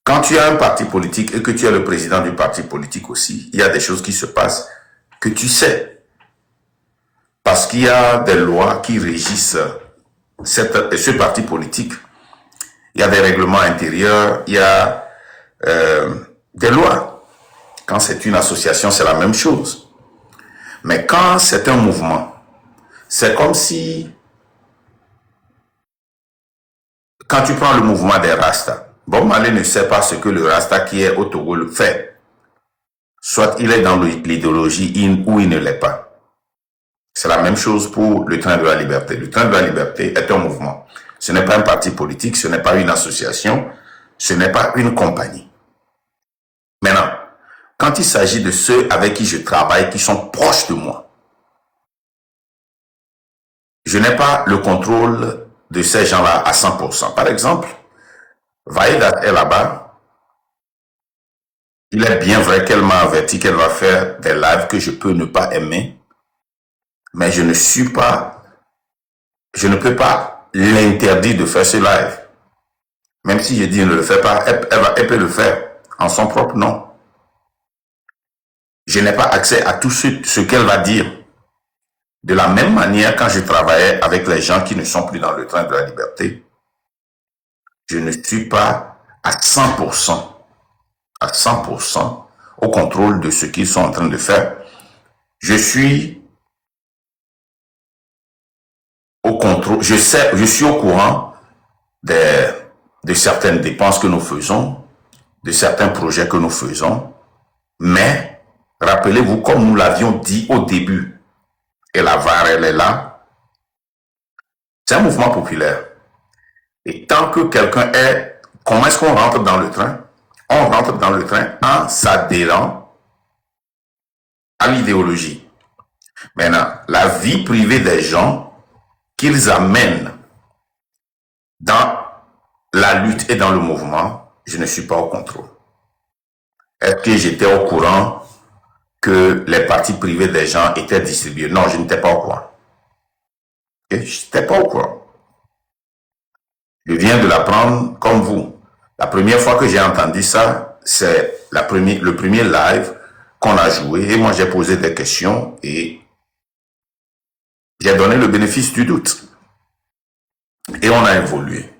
Quand tu as un parti politique et que tu es le président du parti politique aussi, il y a des choses qui se passent que tu sais. Parce qu'il y a des lois qui régissent ce parti politique. Il y a des règlements intérieurs, il y a des lois. Quand c'est une association, c'est la même chose. Mais quand c'est un mouvement, c'est comme si, quand tu prends le mouvement des Rastas, Bob Marley ne sait pas ce que le Rasta qui est au Togo le fait. Soit il est dans l'idéologie ou il ne l'est pas. C'est la même chose pour le Train de la Liberté. Le Train de la Liberté est un mouvement. Ce n'est pas un parti politique, ce n'est pas une association, ce n'est pas une compagnie. Maintenant, quand il s'agit de ceux avec qui je travaille, qui sont proches de moi, je n'ai pas le contrôle de ces gens-là à 100%. Par exemple, Vaïda est là-bas. Il est bien vrai qu'elle m'a averti qu'elle va faire des lives que je peux ne pas aimer, mais je ne peux pas l'interdire de faire ce live. Même si je dis ne le fais pas, elle peut le faire en son propre nom. Je n'ai pas accès à tout ce qu'elle va dire. De la même manière, quand je travaillais avec les gens qui ne sont plus dans le Train de la Liberté, je ne suis pas à 100% au contrôle de ce qu'ils sont en train de faire. Je suis au contrôle, je suis au courant de certaines dépenses que nous faisons, de certains projets que nous faisons, mais rappelez-vous, comme nous l'avions dit au début, et la VAR, elle est là, c'est un mouvement populaire. Et tant que quelqu'un est... Comment est-ce qu'on rentre dans le train? On rentre dans le train en s'adhérant à l'idéologie. Maintenant, la vie privée des gens qu'ils amènent dans la lutte et dans le mouvement, je ne suis pas au contrôle. Est-ce que j'étais au courant que les parties privées des gens étaient distribuées? Non, je n'étais pas au courant. Je n'étais pas au courant. Je viens de l'apprendre comme vous. La première fois que j'ai entendu ça, c'est le premier live qu'on a joué et moi j'ai posé des questions et j'ai donné le bénéfice du doute. Et on a évolué.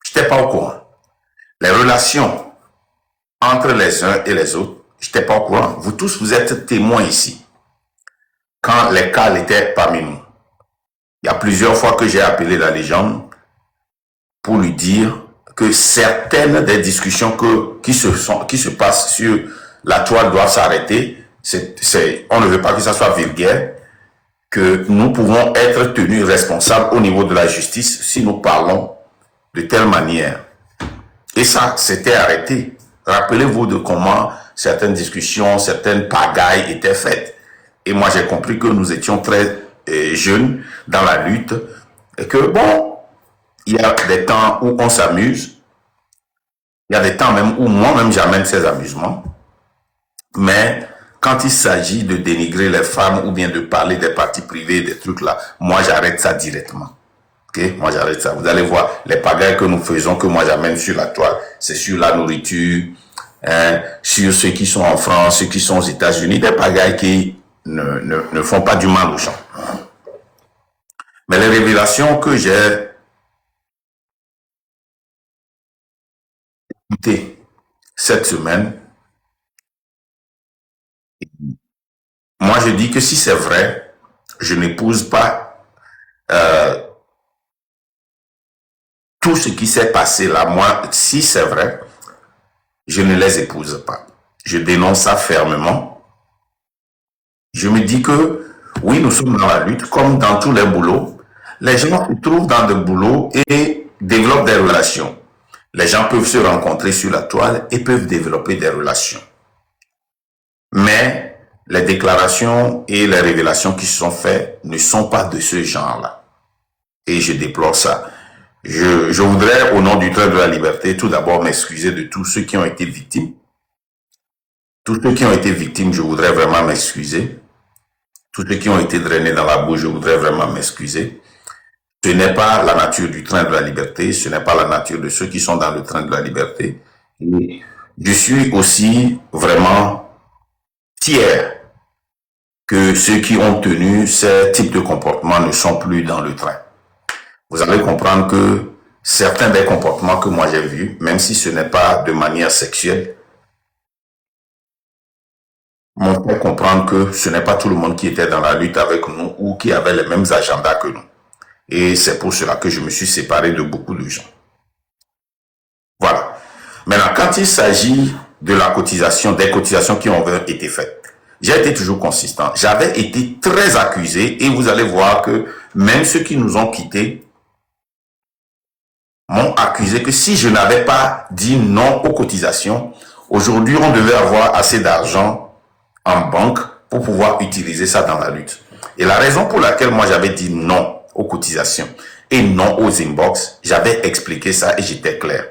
Je n'étais pas au courant. Les relations entre les uns et les autres, je n'étais pas au courant. Vous tous, vous êtes témoins ici. Quand les cas étaient parmi nous, il y a plusieurs fois que j'ai appelé la légende pour lui dire que certaines des discussions qui se passent sur la toile doivent s'arrêter. On ne veut pas que ça soit vulgaire, que nous pouvons être tenus responsables au niveau de la justice si nous parlons de telle manière. Et ça, c'était arrêté. Rappelez-vous de comment certaines discussions, certaines pagailles étaient faites. Et moi, j'ai compris que nous étions très jeunes dans la lutte et que, bon, il y a des temps où on s'amuse. Il y a des temps même où moi-même j'amène ces amusements. Mais quand il s'agit de dénigrer les femmes ou bien de parler des parties privées, des trucs là, moi j'arrête ça directement. Ok, moi j'arrête ça. Vous allez voir les pagailles que nous faisons, que moi j'amène sur la toile. C'est sur la nourriture, sur ceux qui sont en France, ceux qui sont aux États-Unis, des pagailles qui ne font pas du mal aux gens. Mais les révélations que j'ai écoutées cette semaine, moi je dis que si c'est vrai, je n'épouse pas tout ce qui s'est passé là. Moi, si c'est vrai, je ne les épouse pas. Je dénonce ça fermement. Je me dis que oui, nous sommes dans la lutte, comme dans tous les boulots. Les gens se trouvent dans des boulots et développent des relations. Les gens peuvent se rencontrer sur la toile et peuvent développer des relations. Mais les déclarations et les révélations qui se sont faites ne sont pas de ce genre-là. Et je déplore ça. Je voudrais, au nom du Train de la Liberté, tout d'abord m'excuser de tous ceux qui ont été victimes. Tous ceux qui ont été victimes, je voudrais vraiment m'excuser. Tous ceux qui ont été drainés dans la boue, je voudrais vraiment m'excuser. Ce n'est pas la nature du train de la liberté, ce n'est pas la nature de ceux qui sont dans le train de la liberté. Et je suis aussi vraiment fier que ceux qui ont tenu ce type de comportement ne sont plus dans le train. Vous allez comprendre que certains des comportements que moi j'ai vus, même si ce n'est pas de manière sexuelle, m'ont fait comprendre que ce n'est pas tout le monde qui était dans la lutte avec nous ou qui avait les mêmes agendas que nous. Et c'est pour cela que je me suis séparé de beaucoup de gens. Voilà. Maintenant, quand il s'agit de la cotisation, des cotisations qui ont été faites, j'ai été toujours consistant. J'avais été très accusé et vous allez voir que même ceux qui nous ont quittés m'ont accusé que si je n'avais pas dit non aux cotisations, aujourd'hui on devait avoir assez d'argent en banque pour pouvoir utiliser ça dans la lutte. Et la raison pour laquelle moi j'avais dit non aux cotisations et non aux inbox, j'avais expliqué ça et j'étais clair.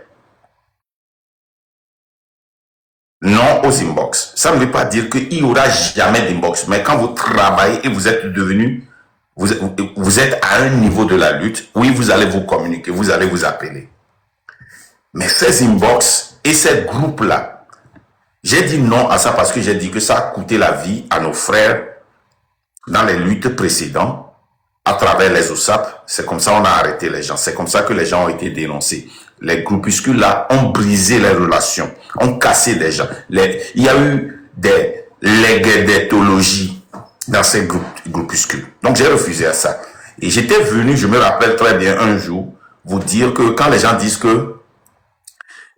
Non aux inbox. Ça ne veut pas dire qu'il n'y aura jamais d'inbox. Mais quand vous travaillez et vous êtes devenu, vous êtes à un niveau de la lutte, oui, vous allez vous communiquer, vous allez vous appeler. Mais ces inbox et ces groupes-là, j'ai dit non à ça parce que j'ai dit que ça a coûté la vie à nos frères dans les luttes précédentes à travers les OSAP. C'est comme ça qu'on a arrêté les gens. C'est comme ça que les gens ont été dénoncés. Les groupuscules-là ont brisé les relations, ont cassé des gens. Il y a eu des légédétologies dans ces groupuscules. Donc, j'ai refusé à ça. Et j'étais venu, je me rappelle très bien, un jour, vous dire que quand les gens disent que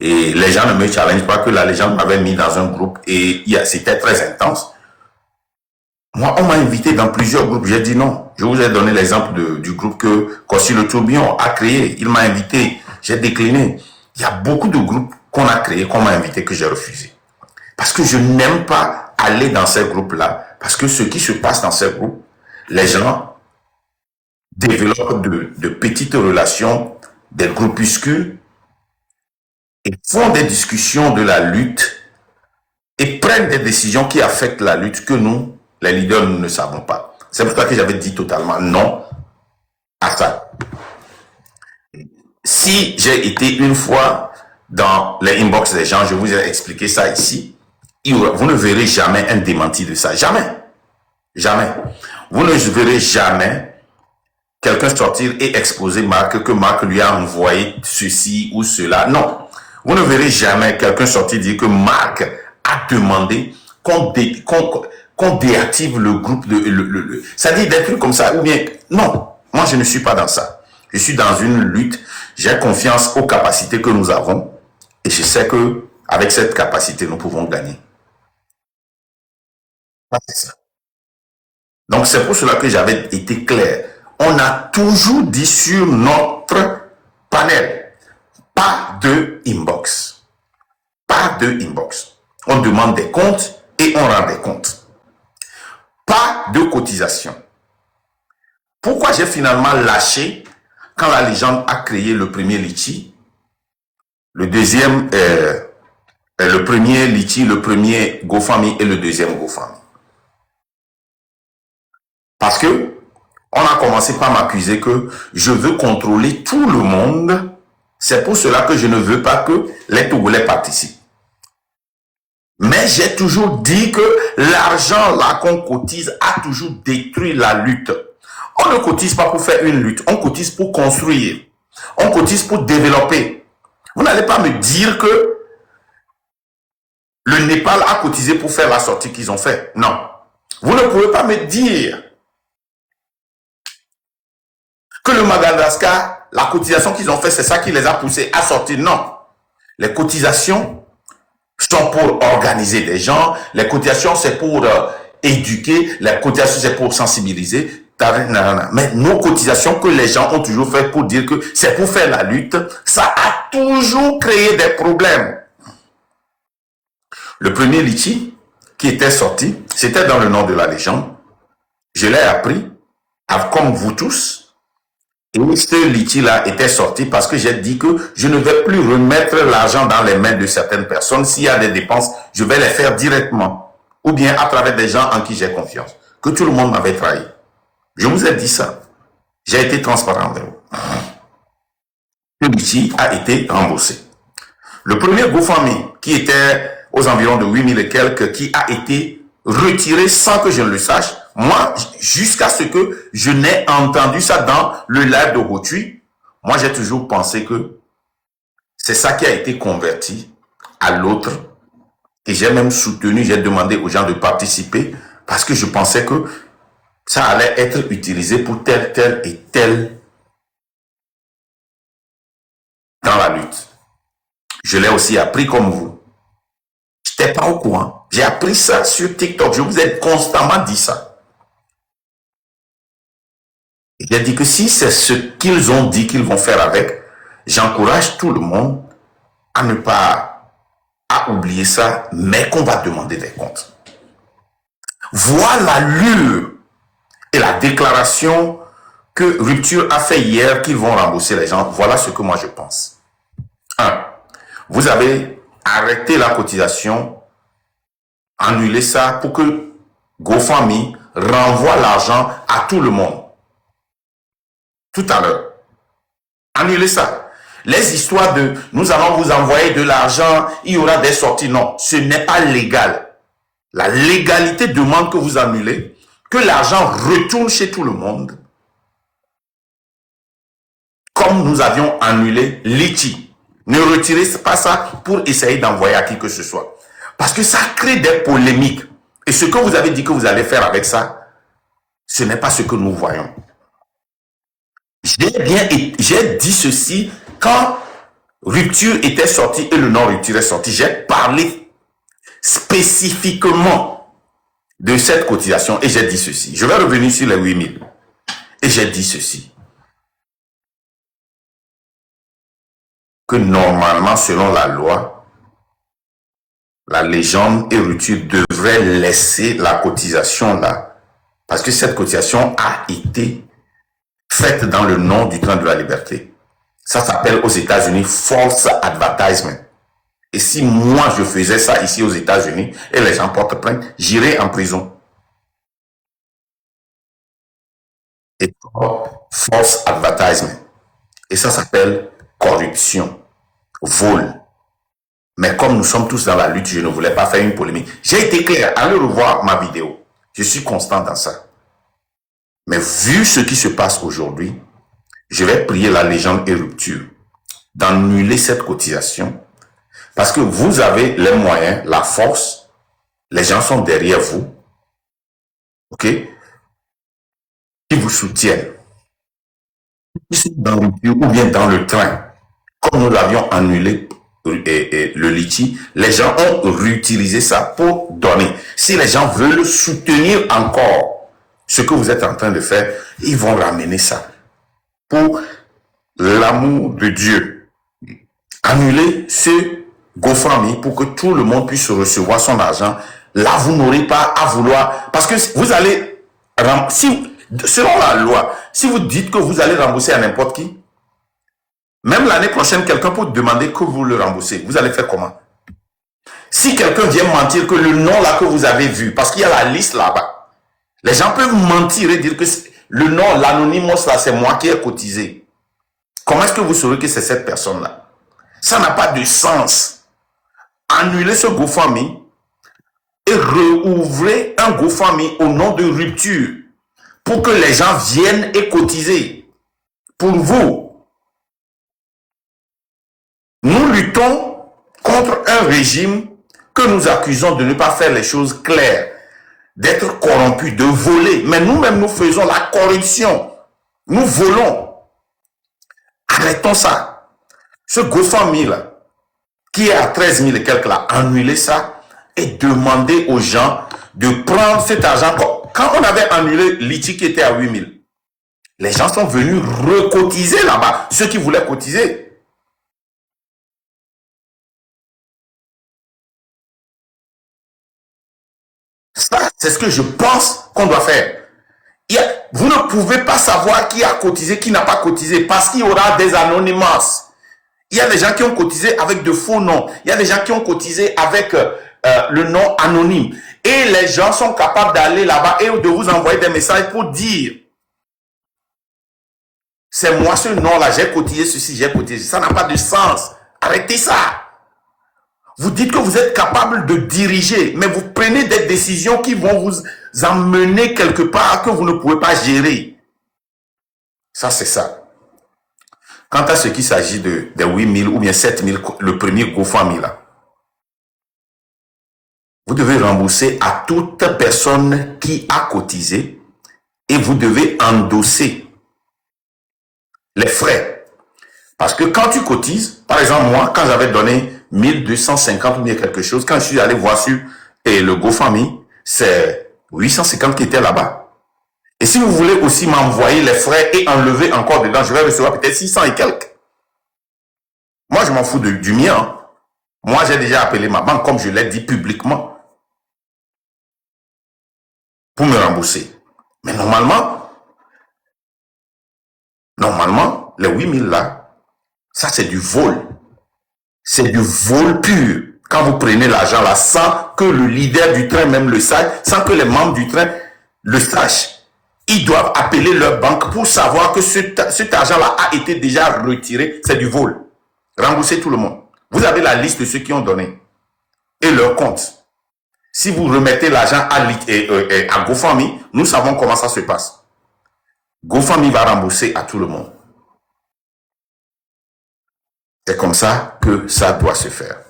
et les gens ne me challengent pas, que la légende m'avait mis dans un groupe et c'était très intense. Moi, on m'a invité dans plusieurs groupes. J'ai dit non. Je vous ai donné l'exemple du groupe que Kossi Le Tourbillon a créé. Il m'a invité. J'ai décliné. Il y a beaucoup de groupes qu'on a créés, qu'on m'a invité, que j'ai refusé. Parce que je n'aime pas aller dans ces groupes-là. Parce que ce qui se passe dans ces groupes, les gens développent de petites relations, des groupuscules, et font des discussions de la lutte et prennent des décisions qui affectent la lutte que nous, les leaders, nous ne savons pas. C'est pour ça que j'avais dit totalement non à ça. Si j'ai été une fois dans les inbox des gens, je vous ai expliqué ça ici, vous ne verrez jamais un démenti de ça. Jamais. Jamais. Vous ne verrez jamais quelqu'un sortir et exposer Marc, que Marc lui a envoyé ceci ou cela. Non. Vous ne verrez jamais quelqu'un sortir dire que Marc a demandé qu'on déactive le groupe ça dit des trucs comme ça ou bien non. Moi je ne suis pas dans ça. Je suis dans une lutte. J'ai confiance aux capacités que nous avons et je sais que avec cette capacité nous pouvons gagner. C'est ça. Donc c'est pour cela que j'avais été clair. On a toujours dit sur notre panel, pas de inbox. Pas de inbox. On demande des comptes et on rend des comptes. Pas de cotisation. Pourquoi j'ai finalement lâché quand la légende a créé le premier Litchi, le deuxième, le premier Litchi, le premier GoFundMe et le deuxième GoFundMe? Parce que on a commencé par m'accuser que je veux contrôler tout le monde. C'est pour cela que je ne veux pas que les Togolais participent. Mais j'ai toujours dit que l'argent là qu'on cotise a toujours détruit la lutte. On ne cotise pas pour faire une lutte, on cotise pour construire. On cotise pour développer. Vous n'allez pas me dire que le Népal a cotisé pour faire la sortie qu'ils ont fait. Non. Vous ne pouvez pas me dire que le Madagascar, la cotisation qu'ils ont fait, c'est ça qui les a poussés à sortir. Non. Les cotisations sont pour organiser des gens. Les cotisations, c'est pour éduquer. Les cotisations, c'est pour sensibiliser. Mais nos cotisations que les gens ont toujours fait pour dire que c'est pour faire la lutte, ça a toujours créé des problèmes. Le premier Litchi qui était sorti, c'était dans le nom de la légende. Je l'ai appris, comme vous tous. Et ce Litchi-là était sorti parce que j'ai dit que je ne vais plus remettre l'argent dans les mains de certaines personnes. S'il y a des dépenses, je vais les faire directement. Ou bien à travers des gens en qui j'ai confiance. Que tout le monde m'avait trahi. Je vous ai dit ça. J'ai été transparent avec vous. Le Litchi a été remboursé. Le premier GoFundMe, qui était aux environs de 8 000 et quelques, qui a été retiré sans que je ne le sache, moi, jusqu'à ce que je n'ai entendu ça dans le live de Rotui, moi, j'ai toujours pensé que c'est ça qui a été converti à l'autre. Et j'ai même soutenu, j'ai demandé aux gens de participer parce que je pensais que ça allait être utilisé pour tel et tel dans la lutte. Je l'ai aussi appris comme vous. Je n'étais pas au courant. J'ai appris ça sur TikTok. Je vous ai constamment dit ça. J'ai dit que si c'est ce qu'ils ont dit qu'ils vont faire avec, j'encourage tout le monde à ne pas oublier ça, mais qu'on va demander des comptes. Voilà l'allure et la déclaration que Rupture a fait hier qu'ils vont rembourser les gens. Voilà ce que moi je pense. 1. Vous avez arrêté la cotisation, annulé ça pour que GoFundMe renvoie l'argent à tout le monde. Tout à l'heure. Annulez ça. Les histoires de « nous allons vous envoyer de l'argent, il y aura des sorties », non, ce n'est pas légal. La légalité demande que vous annulez, que l'argent retourne chez tout le monde, comme nous avions annulé Litchi. Ne retirez pas ça pour essayer d'envoyer à qui que ce soit. Parce que ça crée des polémiques. Et ce que vous avez dit que vous allez faire avec ça, ce n'est pas ce que nous voyons. J'ai dit ceci quand Rupture était sorti et le nom Rupture est sorti. J'ai parlé spécifiquement de cette cotisation et j'ai dit ceci. Je vais revenir sur les 8 000. Et j'ai dit ceci. Que normalement, selon la loi, la légende et Rupture devraient laisser la cotisation là. Parce que cette cotisation a été faite dans le nom du train de la liberté. Ça s'appelle aux États-Unis false advertisement. Et si moi je faisais ça ici aux États-Unis et les gens portent plainte, j'irais en prison. Et false advertisement. Et ça s'appelle corruption, vol. Mais comme nous sommes tous dans la lutte, je ne voulais pas faire une polémique. J'ai été clair, allez revoir ma vidéo. Je suis constant dans ça. Mais vu ce qui se passe aujourd'hui, je vais prier la légende et Rupture d'annuler cette cotisation parce que vous avez les moyens, la force, les gens sont derrière vous, ok, qui vous soutiennent. Ils sont dans Rupture ou bien dans le train, comme nous l'avions annulé le Litchi, les gens ont réutilisé ça pour donner. Si les gens veulent soutenir encore ce que vous êtes en train de faire, ils vont ramener ça. Pour l'amour de Dieu, annuler ce GoFundMe pour que tout le monde puisse recevoir son argent. Là, vous n'aurez pas à vouloir... Parce que vous allez... selon la loi, si vous dites que vous allez rembourser à n'importe qui, même l'année prochaine, quelqu'un peut demander que vous le remboursez. Vous allez faire comment? Si quelqu'un vient mentir que le nom là que vous avez vu, parce qu'il y a la liste là-bas, les gens peuvent mentir et dire que le nom, l'anonymous là, c'est moi qui ai cotisé. Comment est-ce que vous saurez que c'est cette personne-là? Ça n'a pas de sens. Annulez ce GoFundMe et réouvrez un GoFundMe au nom de Rupture pour que les gens viennent et cotiser pour vous. Nous luttons contre un régime que nous accusons de ne pas faire les choses claires, d'être corrompus, de voler. Mais nous-mêmes, nous faisons la corruption. Nous volons. Arrêtons ça. Ce GoFundMe là, qui est à 13 000 et quelques là, annulez ça et demandez aux gens de prendre cet argent. Quand on avait annulé Litchi qui était à 8 000, les gens sont venus recotiser là-bas, ceux qui voulaient cotiser. Ça, c'est ce que je pense qu'on doit faire. Vous ne pouvez pas savoir qui a cotisé, qui n'a pas cotisé, parce qu'il y aura des anonymous. Il y a des gens qui ont cotisé avec de faux noms. Il y a des gens qui ont cotisé avec le nom anonyme. Et les gens sont capables d'aller là-bas et de vous envoyer des messages pour dire C'est moi ce nom-là, j'ai cotisé ceci, j'ai cotisé. Ça n'a pas de sens. Arrêtez ça. Vous dites que vous êtes capable de diriger, mais vous prenez des décisions qui vont vous emmener quelque part que vous ne pouvez pas gérer. Ça, c'est ça. Quant à ce qui s'agit de 8 000 ou bien 7 000, le premier GoFundMe là, vous devez rembourser à toute personne qui a cotisé et vous devez endosser les frais. Parce que quand tu cotises, par exemple, moi, quand j'avais donné 1250 ou bien quelque chose, quand je suis allé voir sur le GoFundMe, c'est 850 qui étaient là-bas. Et si vous voulez aussi m'envoyer les frais et enlever encore dedans, je vais recevoir peut-être 600 et quelques. Moi, je m'en fous du mien. Hein. Moi, j'ai déjà appelé ma banque, comme je l'ai dit publiquement, pour me rembourser. Mais normalement, les 8000 là, ça c'est du vol. C'est du vol pur. Quand vous prenez l'argent là, sans que le leader du train même le sache, sans que les membres du train le sachent, ils doivent appeler leur banque pour savoir que cet argent-là a été déjà retiré. C'est du vol. Remboursez tout le monde. Vous avez la liste de ceux qui ont donné et leur compte. Si vous remettez l'argent à GoFundMe, nous savons comment ça se passe. GoFundMe va rembourser à tout le monde. C'est comme ça que ça doit se faire.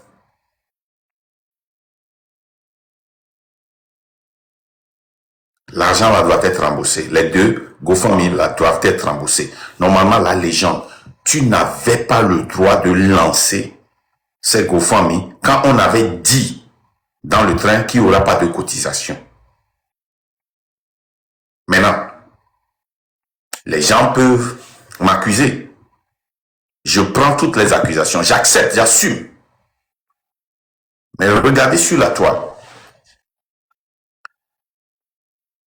L'argent là doit être remboursé. Les deux GoFundMe là doivent être remboursés. Normalement, la légende, tu n'avais pas le droit de lancer ces GoFundMe quand on avait dit dans le train qu'il n'y aura pas de cotisation. Maintenant, les gens peuvent m'accuser. Je prends toutes les accusations. J'accepte, j'assume. Mais regardez sur la toile.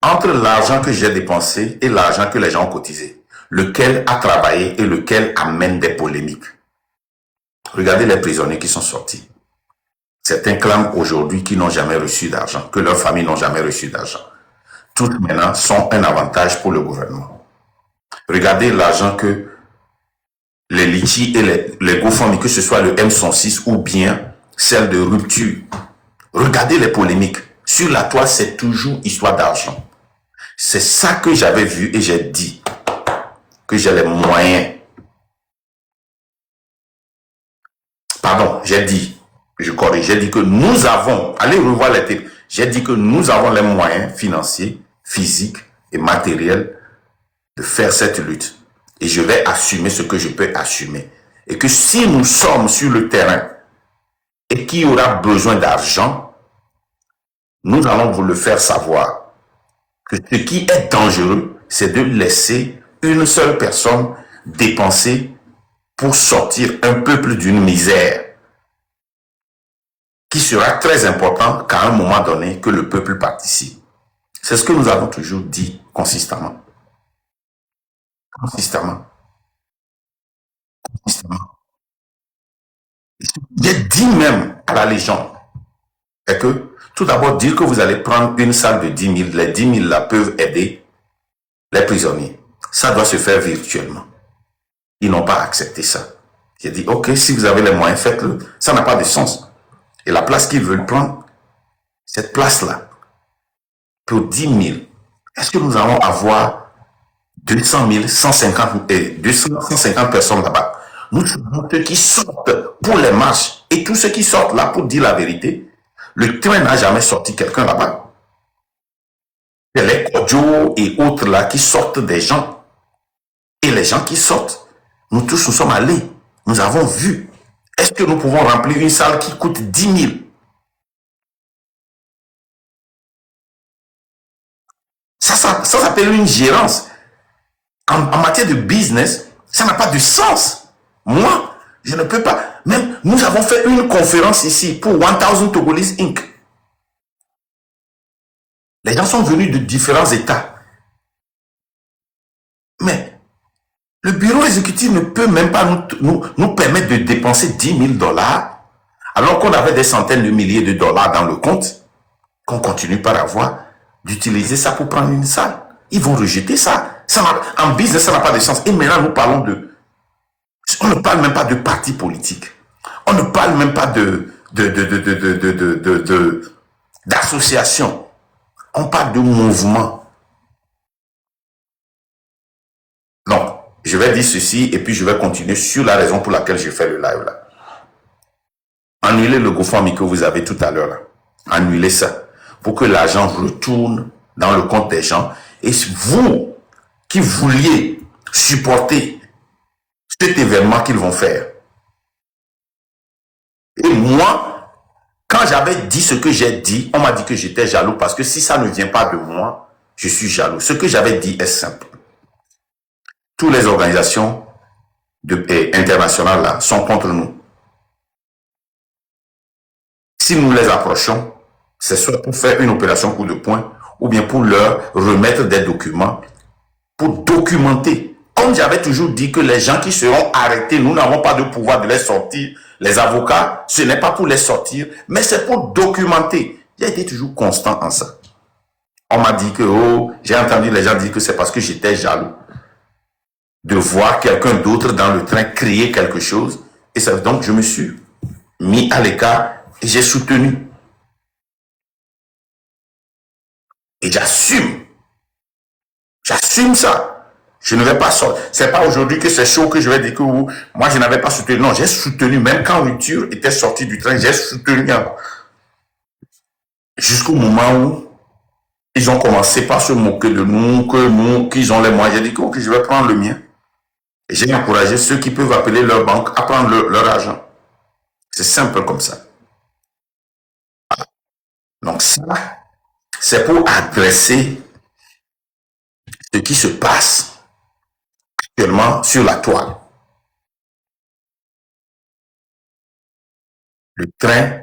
Entre l'argent que j'ai dépensé et l'argent que les gens ont cotisé, lequel a travaillé et lequel amène des polémiques. Regardez les prisonniers qui sont sortis. Certains clament aujourd'hui qu'ils n'ont jamais reçu d'argent, que leurs familles n'ont jamais reçu d'argent. Toutes maintenant sont un avantage pour le gouvernement. Regardez l'argent que les Litchi et les GoFundMe, que ce soit le M106 ou bien celle de rupture. Regardez les polémiques. Sur la toile, c'est toujours histoire d'argent. C'est ça que j'avais vu et j'ai dit que j'ai les moyens. Pardon, j'ai dit, je corrige, j'ai dit que nous avons, allez revoir les textes, j'ai dit que nous avons les moyens financiers, physiques et matériels de faire cette lutte. Et je vais assumer ce que je peux assumer. Et que si nous sommes sur le terrain et qu'il y aura besoin d'argent, nous allons vous le faire savoir. Que ce qui est dangereux, c'est de laisser une seule personne dépenser pour sortir un peuple d'une misère qui sera très important qu'à un moment donné que le peuple participe. C'est ce que nous avons toujours dit consistamment. Consistamment. J'ai dit même à la légende est que tout d'abord dire que vous allez prendre une salle de 10 000, les 10 000 là peuvent aider les prisonniers. Ça doit se faire virtuellement. Ils n'ont pas accepté ça. J'ai dit, ok, si vous avez les moyens, faites-le. Ça n'a pas de sens. Et la place qu'ils veulent prendre, cette place-là, pour 10 000, est-ce que nous allons avoir 200 000, 150 personnes là-bas? Nous sommes ceux qui sortent pour les marches. Et tous ceux qui sortent là, pour dire la vérité, le train n'a jamais sorti quelqu'un là-bas. C'est les Kodjo et autres là qui sortent des gens. Et les gens qui sortent, nous tous nous sommes allés. Nous avons vu. Est-ce que nous pouvons remplir une salle qui coûte 10 000? Ça s'appelle une gérance. En matière de business, ça n'a pas de sens. Moi, je ne peux pas. Même, nous avons fait une conférence ici pour 1000 Togolese Inc. Les gens sont venus de différents États. Mais, le bureau exécutif ne peut même pas nous permettre de dépenser 10 000 dollars, alors qu'on avait des centaines de milliers de dollars dans le compte, qu'on continue par avoir, d'utiliser ça pour prendre une salle. Ils vont rejeter ça. En business, ça n'a pas de sens. Et maintenant, nous parlons de... On ne parle même pas de parti politique. On ne parle même pas d'association. On parle de mouvement. Donc, je vais dire ceci et puis je vais continuer sur la raison pour laquelle je fais le live là. Annulez le GoFundMe que vous avez tout à l'heure là. Annulez ça pour que l'argent retourne dans le compte des gens. Et vous qui vouliez supporter cet événement qu'ils vont faire. Et moi, quand j'avais dit ce que j'ai dit, on m'a dit que j'étais jaloux parce que si ça ne vient pas de moi, je suis jaloux. Ce que j'avais dit est simple. Toutes les organisations internationales là sont contre nous. Si nous les approchons, c'est soit pour faire une opération coup de poing ou bien pour leur remettre des documents pour documenter. Comme j'avais toujours dit que les gens qui seront arrêtés, nous n'avons pas de pouvoir de les sortir. Les avocats, ce n'est pas pour les sortir, mais c'est pour documenter. J'ai été toujours constant en ça. On m'a dit que, oh, j'ai entendu les gens dire que c'est parce que j'étais jaloux de voir quelqu'un d'autre dans le train créer quelque chose. Et ça, donc, je me suis mis à l'écart et j'ai soutenu. Et j'assume. J'assume ça. Je ne vais pas sortir. C'est pas aujourd'hui que c'est chaud que je vais dire que moi je n'avais pas soutenu. Non, j'ai soutenu. Même quand Rupture était sorti du train, j'ai soutenu. Jusqu'au moment où ils ont commencé par se moquer de nous, qu'ils ont les moyens. J'ai dit que je vais prendre le mien. Et j'ai encouragé ceux qui peuvent appeler leur banque à prendre leur argent. C'est simple comme ça. Donc ça, c'est pour adresser ce qui se passe actuellement sur la toile. Le train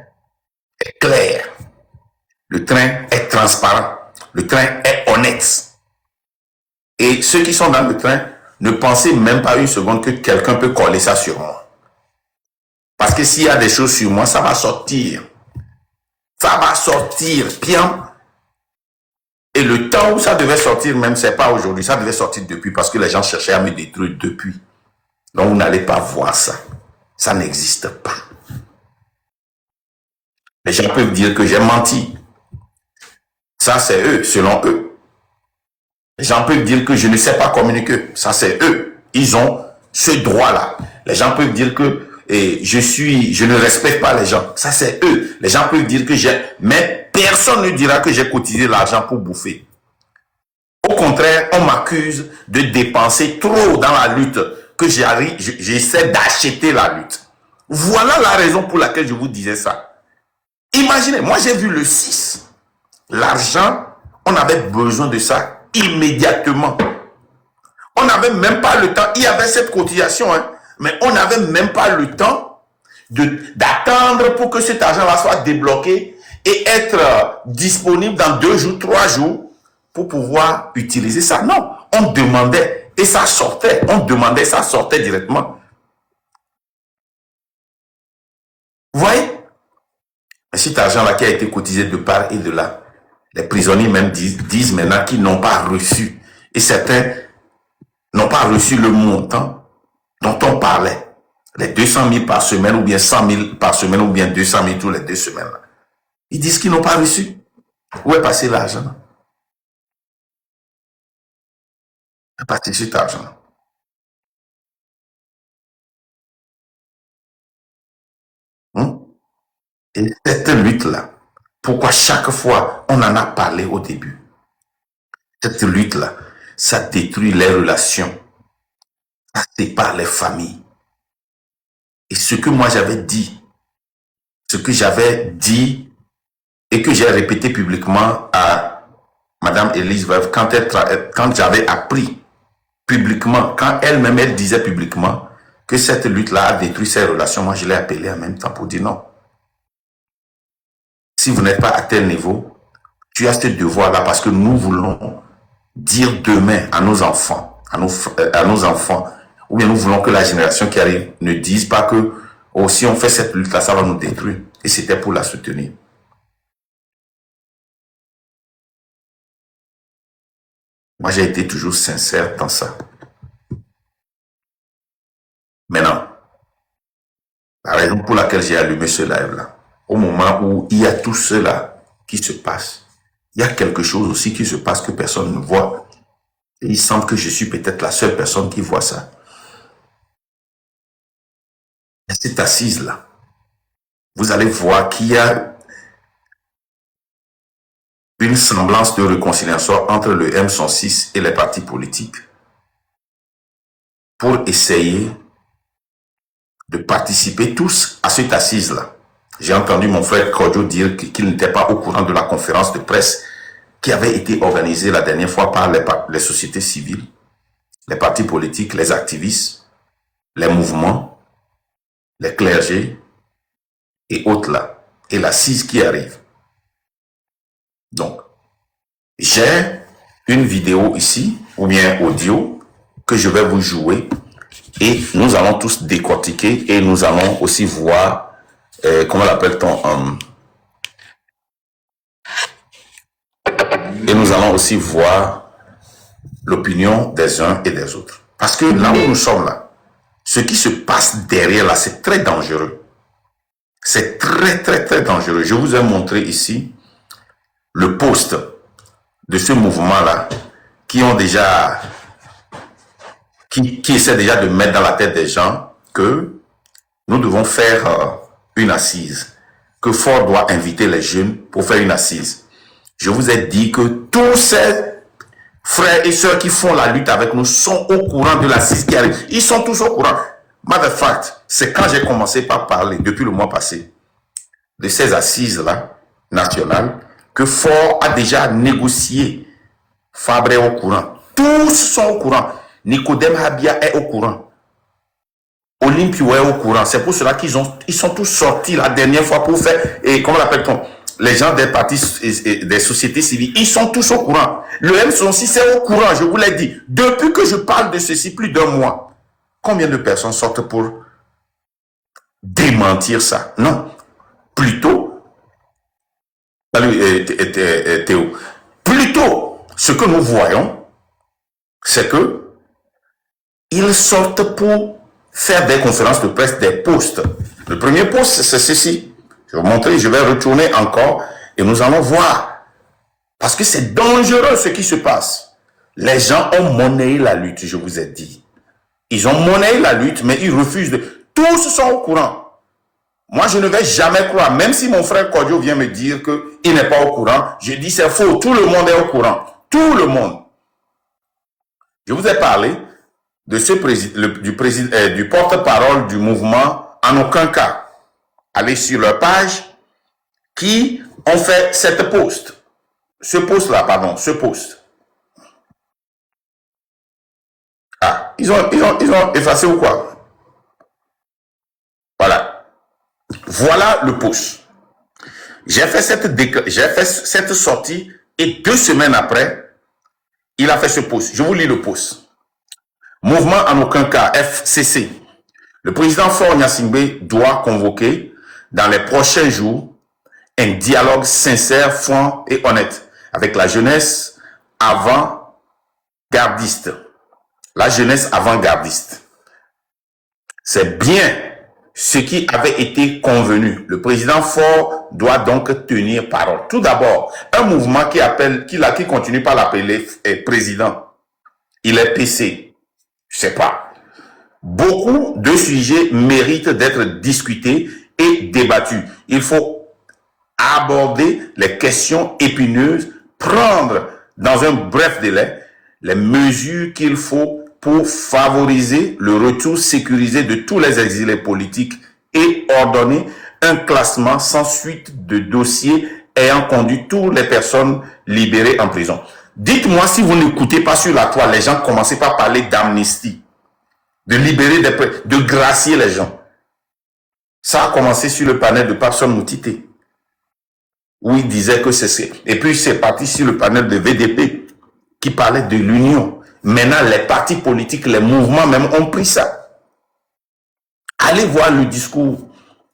est clair. Le train est transparent. Le train est honnête. Et ceux qui sont dans le train, ne pensez même pas une seconde que quelqu'un peut coller ça sur moi. Parce que s'il y a des choses sur moi, ça va sortir. Ça va sortir bien. Et le temps où ça devait sortir, même, c'est pas aujourd'hui. Ça devait sortir depuis parce que les gens cherchaient à me détruire depuis. Donc, vous n'allez pas voir ça. Ça n'existe pas. Les gens peuvent dire que j'ai menti. Ça, c'est eux, selon eux. Les gens peuvent dire que je ne sais pas communiquer. Ça, c'est eux. Ils ont ce droit-là. Les gens peuvent dire que je ne respecte pas les gens. Ça, c'est eux. Les gens peuvent dire que mais personne ne dira que j'ai cotisé l'argent pour bouffer. Au contraire, on m'accuse de dépenser trop dans la lutte, que j'essaie d'acheter la lutte. Voilà la raison pour laquelle je vous disais ça. Imaginez, moi j'ai vu le 6. L'argent, on avait besoin de ça immédiatement. On n'avait même pas le temps. Il y avait cette cotisation, hein, mais on n'avait même pas le temps d'attendre pour que cet argent-là soit débloqué et être disponible dans 2 jours, 3 jours pour pouvoir utiliser ça. Non, on demandait et ça sortait. On demandait, ça sortait directement. Vous voyez? Cet argent-là qui a été cotisé de part et de là, les prisonniers même disent maintenant qu'ils n'ont pas reçu. Et certains n'ont pas reçu le montant dont on parlait. Les 200 000 par semaine ou bien 100 000 par semaine ou bien 200 000 tous les 2 semaines. Ils disent qu'ils n'ont pas reçu. Où est passé l'argent? Où est passé cet argent? Et cette lutte-là, pourquoi chaque fois on en a parlé au début? Cette lutte-là, ça détruit les relations, ça sépare les familles. Et ce que moi j'avais dit, et que j'ai répété publiquement à Madame Élise Veuve quand j'avais appris publiquement, quand elle-même elle disait publiquement que cette lutte-là a détruit ses relations, moi je l'ai appelé en même temps pour dire non. Si vous n'êtes pas à tel niveau, tu as ce devoir-là parce que nous voulons dire demain à nos enfants, à nos enfants, ou bien nous voulons que la génération qui arrive ne dise pas que oh, si on fait cette lutte-là, ça va nous détruire. Et c'était pour la soutenir. Moi, j'ai été toujours sincère dans ça. Maintenant, la raison pour laquelle j'ai allumé ce live-là, au moment où il y a tout cela qui se passe, il y a quelque chose aussi qui se passe que personne ne voit. Et il semble que je suis peut-être la seule personne qui voit ça. Cette assise-là, vous allez voir qu'il y a une semblance de réconciliation entre le M106 et les partis politiques pour essayer de participer tous à cette assise-là. J'ai entendu mon frère Kodjo dire qu'il n'était pas au courant de la conférence de presse qui avait été organisée la dernière fois par les sociétés civiles, les partis politiques, les activistes, les mouvements, les clergés et autres là, et l'assise qui arrive. Donc, j'ai une vidéo ici, ou bien audio, que je vais vous jouer, et nous allons tous décortiquer, et nous allons aussi voir, comment l'appelle-t-on, et nous allons aussi voir l'opinion des uns et des autres. Parce que là où nous sommes là, ce qui se passe derrière là, c'est très dangereux. C'est très, très, très dangereux. Je vous ai montré ici le post de ce mouvement-là qui essaie déjà de mettre dans la tête des gens que nous devons faire une assise, que Ford doit inviter les jeunes pour faire une assise. Je vous ai dit que tous ces frères et sœurs qui font la lutte avec nous sont au courant de l'assise qui arrive. Ils sont tous au courant. Matter of fact, c'est quand j'ai commencé par parler, depuis le mois passé, de ces assises-là, nationales, que Ford a déjà négocié. Fabre est au courant. Tous sont au courant. Nicodème Habia est au courant. Olympio est au courant. C'est pour cela qu'ils sont tous sortis la dernière fois pour faire, et comment l'appelle-t-on, les gens des partis et des sociétés civiles, ils sont tous au courant. Le M106 est au courant, je vous l'ai dit. Depuis que je parle de ceci, plus d'un mois, combien de personnes sortent pour démentir ça? Non. Plutôt, salut Théo, plutôt, ce que nous voyons, c'est que ils sortent pour faire des conférences de presse, des posts. Le premier post, c'est ceci. Je vais vous montrer, je vais retourner encore et nous allons voir. Parce que c'est dangereux ce qui se passe. Les gens ont monnayé la lutte, je vous ai dit. Ils ont monnayé la lutte, mais ils refusent de... Tous sont au courant. Moi, je ne vais jamais croire, même si mon frère Kodjo vient me dire qu'il n'est pas au courant, je dis c'est faux, tout le monde est au courant. Tout le monde. Je vous ai parlé de du porte-parole du mouvement, en aucun cas. Allez sur leur page, qui ont fait cette post. Ce post. Ah, ils ont effacé ou quoi? Voilà. Voilà le post. J'ai fait cette sortie et 2 semaines après, il a fait ce post. Je vous lis le post. Mouvement en aucun cas, FCC. Le président Faure Gnassingbé doit convoquer dans les prochains jours un dialogue sincère, franc et honnête avec la jeunesse avant-gardiste. La jeunesse avant-gardiste. C'est bien ce qui avait été convenu. Le président Faure doit donc tenir parole. Tout d'abord, un mouvement qui continue par l'appeler président. Il est PC. Je sais pas. Beaucoup de sujets méritent d'être discutés et débattus. Il faut aborder les questions épineuses, prendre dans un bref délai les mesures qu'il faut pour favoriser le retour sécurisé de tous les exilés politiques et ordonner un classement sans suite de dossiers ayant conduit toutes les personnes libérées en prison. Dites-moi si vous n'écoutez pas sur la toile, les gens commencent par parler d'amnistie, de libérer de gracier les gens. Ça a commencé sur le panel de Papson Moutité, où il disait que c'est... Et puis c'est parti sur le panel de VDP, qui parlait de l'union. Maintenant, les partis politiques, les mouvements même ont pris ça. Allez voir le discours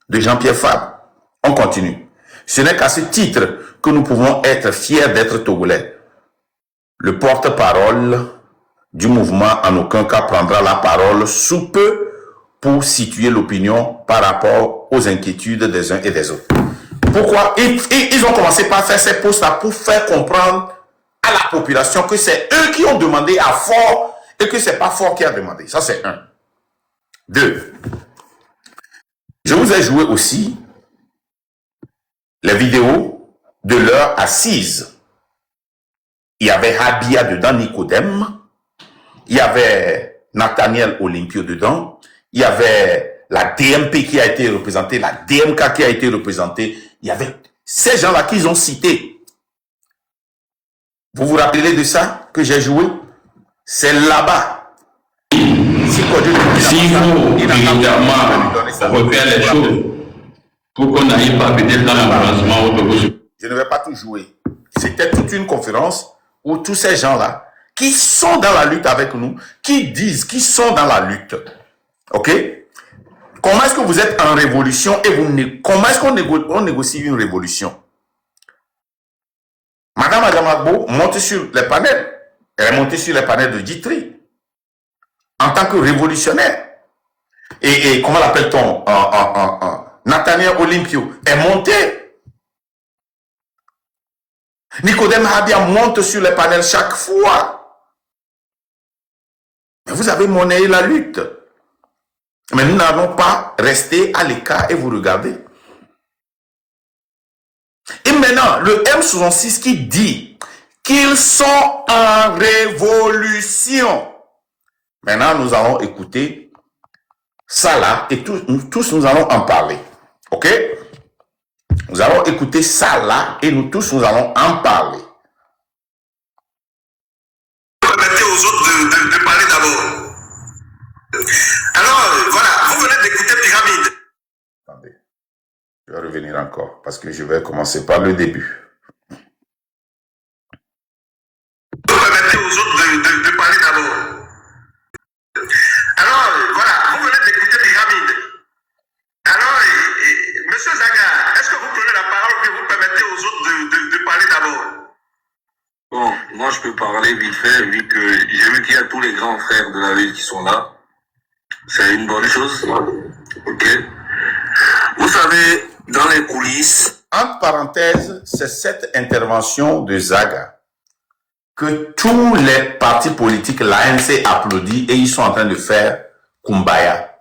de Jean-Pierre Fabre. On continue. Ce n'est qu'à ce titre que nous pouvons être fiers d'être Togolais. le porte-parole du mouvement en aucun cas prendra la parole sous peu pour situer l'opinion par rapport aux inquiétudes des uns et des autres. Pourquoi ils ont commencé par faire ces postes-là pour faire comprendre à la population que c'est eux qui ont demandé à Fort et que c'est pas Fort qui a demandé. Ça, c'est un. Deux. Je vous ai joué aussi les vidéos de leur assise. Il y avait Habia dedans, Nicodème. Il y avait Nathaniel Olympio dedans. Il y avait la DMP qui a été représentée, la DMK qui a été représentée. Il y avait ces gens-là qu'ils ont cités. Vous vous rappelez de ça que j'ai joué? C'est là-bas. Si vous véritablement refaire les choses pour qu'on n'aille pas peut-être dans l'avancement au Togo. Je ne vais pas tout jouer. C'était toute une conférence où tous ces gens-là qui sont dans la lutte avec nous, qui disent qu'ils sont dans la lutte. OK? Comment est-ce que vous êtes en révolution et comment est-ce qu'on négocie une révolution? Madame Adamagbo monte sur les panels. Elle est montée sur les panels de Djitri en tant que révolutionnaire. Et comment l'appelle-t-on? Nathaniel Olympio est monté. Nicodème Habia monte sur les panels chaque fois. Mais vous avez monnayé la lutte. Mais nous n'allons pas rester à l'écart et vous regarder. Et maintenant, le M66 qui dit qu'ils sont en révolution. Maintenant, nous allons écouter ça là et tous nous allons en parler. OK? Nous allons écouter ça là et nous tous nous allons en parler. Permettez aux autres de parler d'abord. Alors, voilà, vous venez d'écouter Pyramide. Attendez, je vais revenir encore parce que je vais commencer par le début. Vous permettez aux autres de parler d'abord. Alors, voilà, vous venez d'écouter Pyramide. Alors, Monsieur Zaga, est-ce que vous prenez la parole ou que vous permettez aux autres de parler d'abord? Bon, moi je peux parler vite fait, vu que j'ai vu qu'il y a tous les grands frères de la ville qui sont là. C'est une bonne chose. Ok. Vous savez, dans les coulisses... Entre parenthèses, c'est cette intervention de Zaga que tous les partis politiques, l'ANC applaudit et ils sont en train de faire Kumbaya.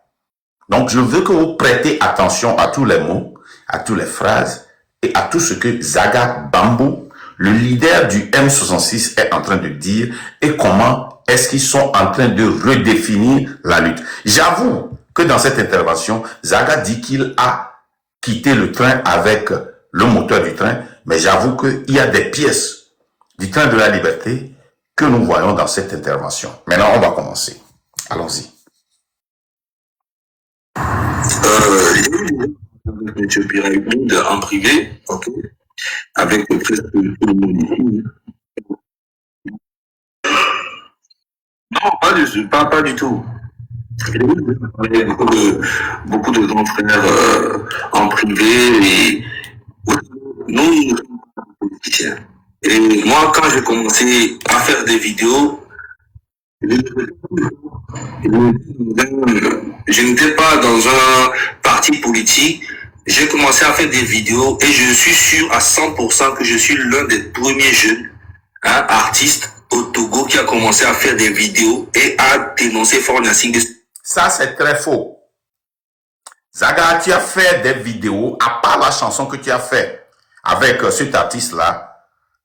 Donc, je veux que vous prêtez attention à tous les mots, à toutes les phrases et à tout ce que Zaga Bambou, le leader du M66, est en train de dire et comment est-ce qu'ils sont en train de redéfinir la lutte. J'avoue que dans cette intervention, Zaga dit qu'il a quitté le train avec le moteur du train, mais j'avoue qu'il y a des pièces du train de la liberté que nous voyons dans cette intervention. Maintenant, on va commencer. Allons-y. M. Pyramide en privé, ok, avec presque tout le monde ici. Non, pas du tout. J'ai beaucoup de grands frères en privé et nous sommes politiciens. Et moi, quand j'ai commencé à faire des vidéos, je n'étais pas dans un parti politique. J'ai commencé à faire des vidéos et je suis sûr à 100% que je suis l'un des premiers jeunes artistes au Togo qui a commencé à faire des vidéos et à dénoncer Faure Gnassingbé. Ça, c'est très faux. Zaga, tu as fait des vidéos, à part la chanson que tu as fait avec cet artiste-là,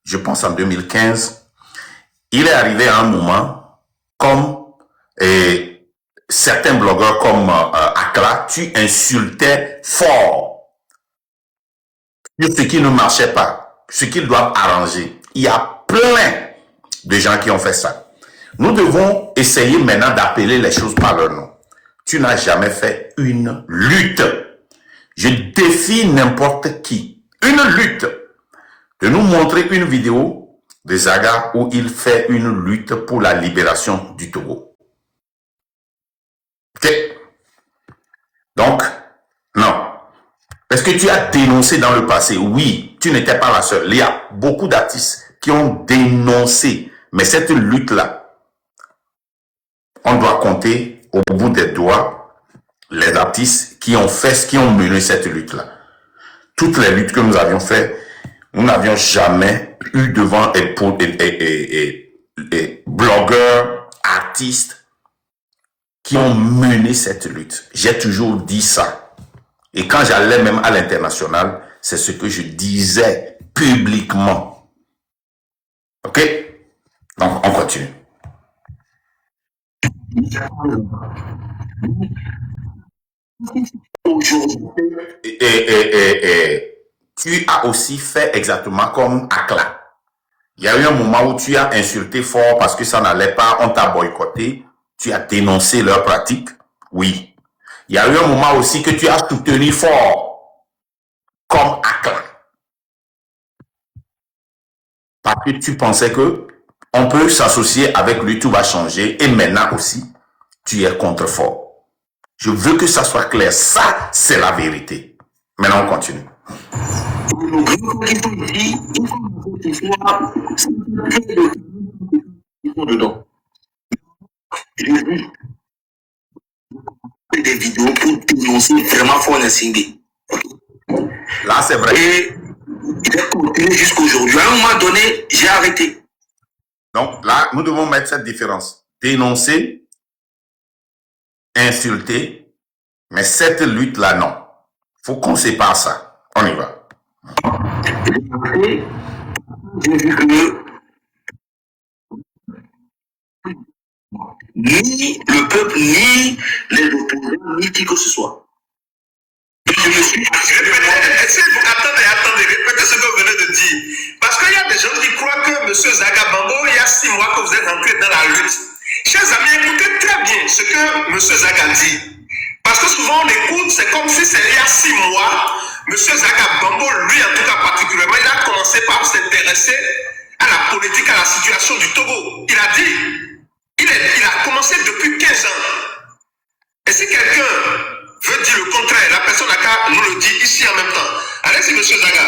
je pense en 2015, il est arrivé à un moment, comme certains blogueurs comme Accra, tu insultais fort sur ce qui ne marchait pas, ce qu'ils doivent arranger. Il y a plein de gens qui ont fait ça. Nous devons essayer maintenant d'appeler les choses par leur nom. Tu n'as jamais fait une lutte. Je défie n'importe qui. Une lutte. De nous montrer une vidéo de Zaga où il fait une lutte pour la libération du Togo. Ok? Donc, non. Est-ce que tu as dénoncé dans le passé? Oui, tu n'étais pas la seule. Il y a beaucoup d'artistes qui ont dénoncé Mais cette lutte-là, on doit compter au bout des doigts les artistes qui ont mené cette lutte-là. Toutes les luttes que nous avions faites, nous n'avions jamais eu devant et blogueurs, artistes qui ont mené cette lutte. J'ai toujours dit ça. Et quand j'allais même à l'international, c'est ce que je disais publiquement. Ok? Donc, on continue. Et tu as aussi fait exactement comme Akla. Il y a eu un moment où tu as insulté fort parce que ça n'allait pas, on t'a boycotté, tu as dénoncé leurs pratiques. Oui. Il y a eu un moment aussi que tu as soutenu fort, comme Akla. Parce que tu pensais que on peut s'associer avec lui, tout va changer. Et maintenant aussi, tu es contre fort. Je veux que ça soit clair. Ça, c'est la vérité. Maintenant, on continue. Dedans. J'ai vu des vidéos pour dénoncer vraiment fort Nassingé. Là, c'est vrai. Et il a continué jusqu'aujourd'hui. À un moment donné, j'ai arrêté. Donc là, nous devons mettre cette différence. Dénoncer, insulter, mais cette lutte-là, non. Il faut qu'on sépare ça. On y va. J'ai vu que ni le peuple, ni les opposants, ni qui que ce soit. Je me suis... Attendez, répétez ce que vous venez de dire. Parce qu'il y a des gens qui croient que M. Zaga Bambo, il y a 6 mois que vous êtes entré dans la lutte. Chers amis, écoutez très bien ce que M. Zaga dit. Parce que souvent on écoute, c'est comme si c'est il y a 6 mois, M. Zaga Bambo, lui en tout cas particulièrement, il a commencé par s'intéresser à la politique, à la situation du Togo. Il a dit, il a commencé depuis 15 ans. Et si quelqu'un veut dire le contraire, la personne n'a qu'à nous le dire ici en même temps. Allez-y, M. Zaga.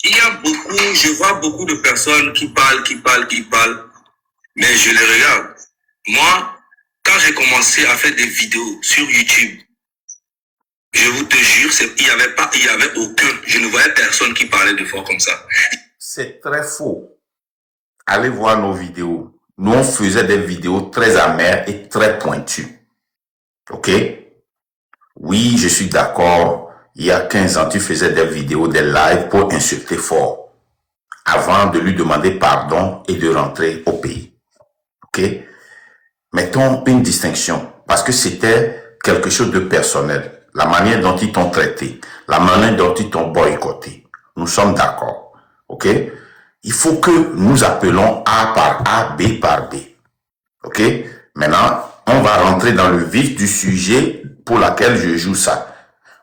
Il y a beaucoup, je vois beaucoup de personnes qui parlent, mais je les regarde. Moi, quand j'ai commencé à faire des vidéos sur YouTube, je vous te jure, il y avait aucun, je ne voyais personne qui parlait de fort comme ça. C'est très faux. Allez voir nos vidéos. Nous, on faisait des vidéos très amères et très pointues. Ok? Oui, je suis d'accord. Il y a 15 ans, tu faisais des vidéos, des lives pour insulter fort. Avant de lui demander pardon et de rentrer au pays. Ok? Mettons une distinction. Parce que c'était quelque chose de personnel. La manière dont ils t'ont traité. La manière dont ils t'ont boycotté. Nous sommes d'accord. Ok? Il faut que nous appelons A par A, B par B. Ok? Maintenant, on va rentrer dans le vif du sujet pour lequel je joue ça.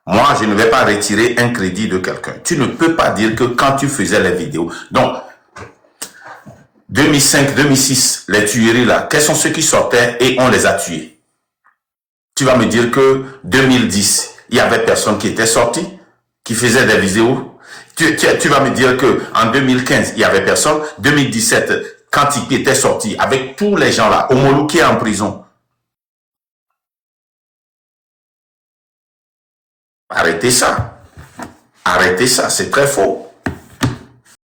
Moi, je ne vais pas retirer un crédit de quelqu'un. Tu ne peux pas dire que quand tu faisais les vidéos... Donc, 2005, 2006, les tueries là, quels sont ceux qui sortaient et on les a tués? Tu vas me dire que 2010, il y avait personne qui était sorti, qui faisait des vidéos. Tu vas me dire que en 2015, il y avait personne. 2017, quand il était sorti, avec tous les gens là, Omolou qui est en prison. Arrêtez ça. Arrêtez ça, c'est très faux.